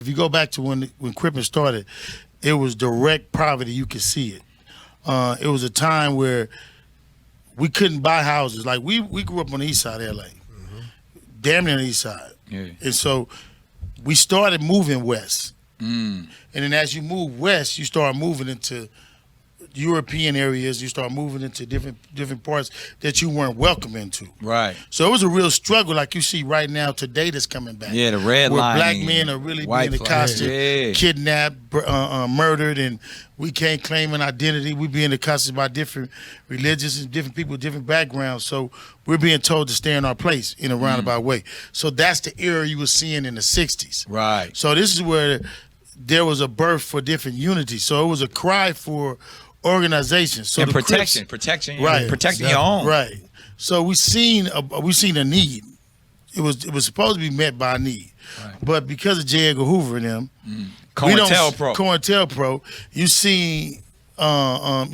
If you go back to when Crips started, it was direct poverty. You could see it. It was a time where we couldn't buy houses. Like we grew up on the east side of LA, damn near the east side, and so we started moving west. And then as you move west, you start moving into European areas. You start moving into different parts that you weren't welcome into. Right. So it was a real struggle, like you see right now today, that's coming back. Yeah, the red line. Where black men are really being accosted, kidnapped, murdered, and we can't claim an identity. We're being accosted by different religions and different people with different backgrounds. So we're being told to stay in our place in a roundabout way. So that's the era you were seeing in the 60s. Right. So this is where there was a birth for different unity. So it was a cry for organization. So and protection, right? Protecting your own, right? So we seen a need. It was supposed to be met by a need, but because of J Edgar Hoover and them, Cointelpro, you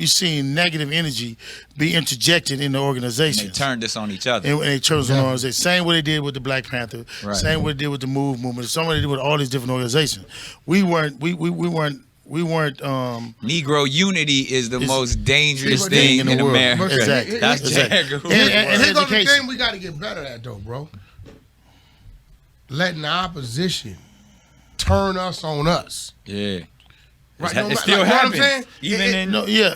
seen negative energy be interjected in the organization. And they turned this on each other. And they turned this on the organization. Same way they did with the Black Panther. Right. Same way they did with the Move movement. Same way they did with all these different organizations. We weren't. Negro unity is the most dangerous thing in America. Exactly. That's exactly. And here's the thing we got to get better at, though, bro. Letting the opposition turn us on us. Yeah. Right. It still happens. You know what I'm saying? Even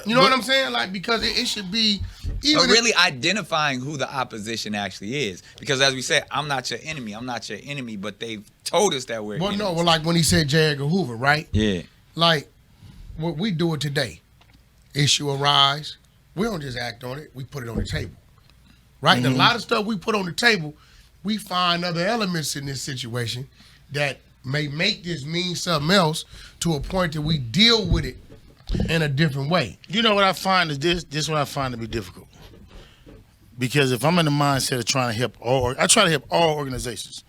you know what I'm saying? Like, because it should be. But really identifying who the opposition actually is. Because as we said, I'm not your enemy. I'm not your enemy. But they've told us that we're enemies. No, well, like when he said J Edgar Hoover, right? Yeah. Like, what we do it today, issue arise, we don't just act on it, we put it on the table. Right? And a lot of stuff we put on the table, we find other elements in this situation that may make this mean something else to a point that we deal with it in a different way. You know what I find is this is what I find to be difficult. Because if I'm in the mindset of trying to help I try to help all organizations.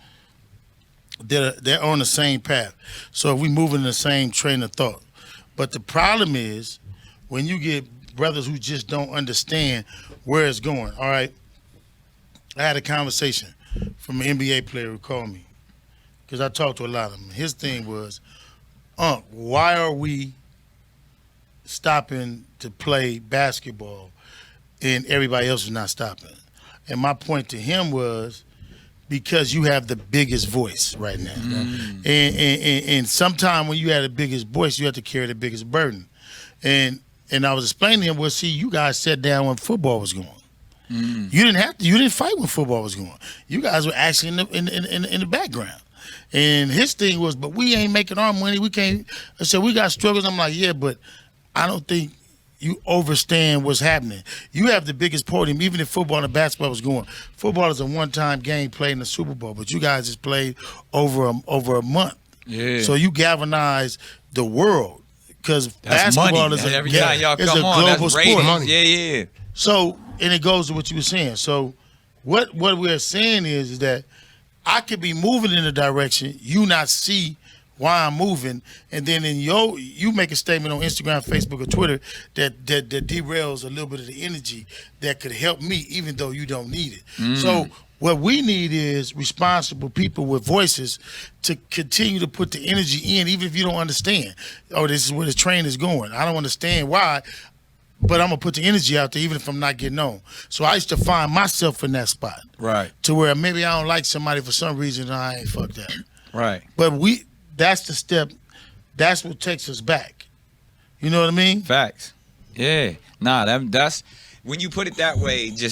They're on the same path. So if we move in the same train of thought. But the problem is when you get brothers who just don't understand where it's going. All right. I had a conversation from an NBA player who called me because I talked to a lot of them. His thing was, why are we stopping to play basketball and everybody else is not stopping? And my point to him was, because you have the biggest voice right now. And sometimes when you have the biggest voice, you have to carry the biggest burden. And I was explaining to him, well, see, you guys sat down when football was going. You didn't fight when football was going. You guys were actually in the background. And his thing was, but we ain't making our money. We can't. I said, we got struggles. I'm like, yeah, but I don't think you understand what's happening. You have the biggest podium, even if football and basketball was going. Football is a one-time game played in the Super Bowl, but you guys just played over a month. Yeah. So you galvanize the world because basketball money. is a, every time y'all come on, global that's sport. Money. Yeah. So, and it goes to what you were saying. So what we're saying is that I could be moving in a direction, you not see why I'm moving, and then you make a statement on Instagram, Facebook, or Twitter that derails a little bit of the energy that could help me, even though you don't need it. So what we need is responsible people with voices to continue to put the energy in, even if you don't understand. Oh, this is where the train is going. I don't understand why, but I'm gonna put the energy out there, even if I'm not getting on. So I used to find myself in that spot, right? To where maybe I don't like somebody for some reason, and I ain't fuck that, right? But that's the step. That's what takes us back. You know what I mean? Facts. Yeah. Nah, that's when you put it that way, just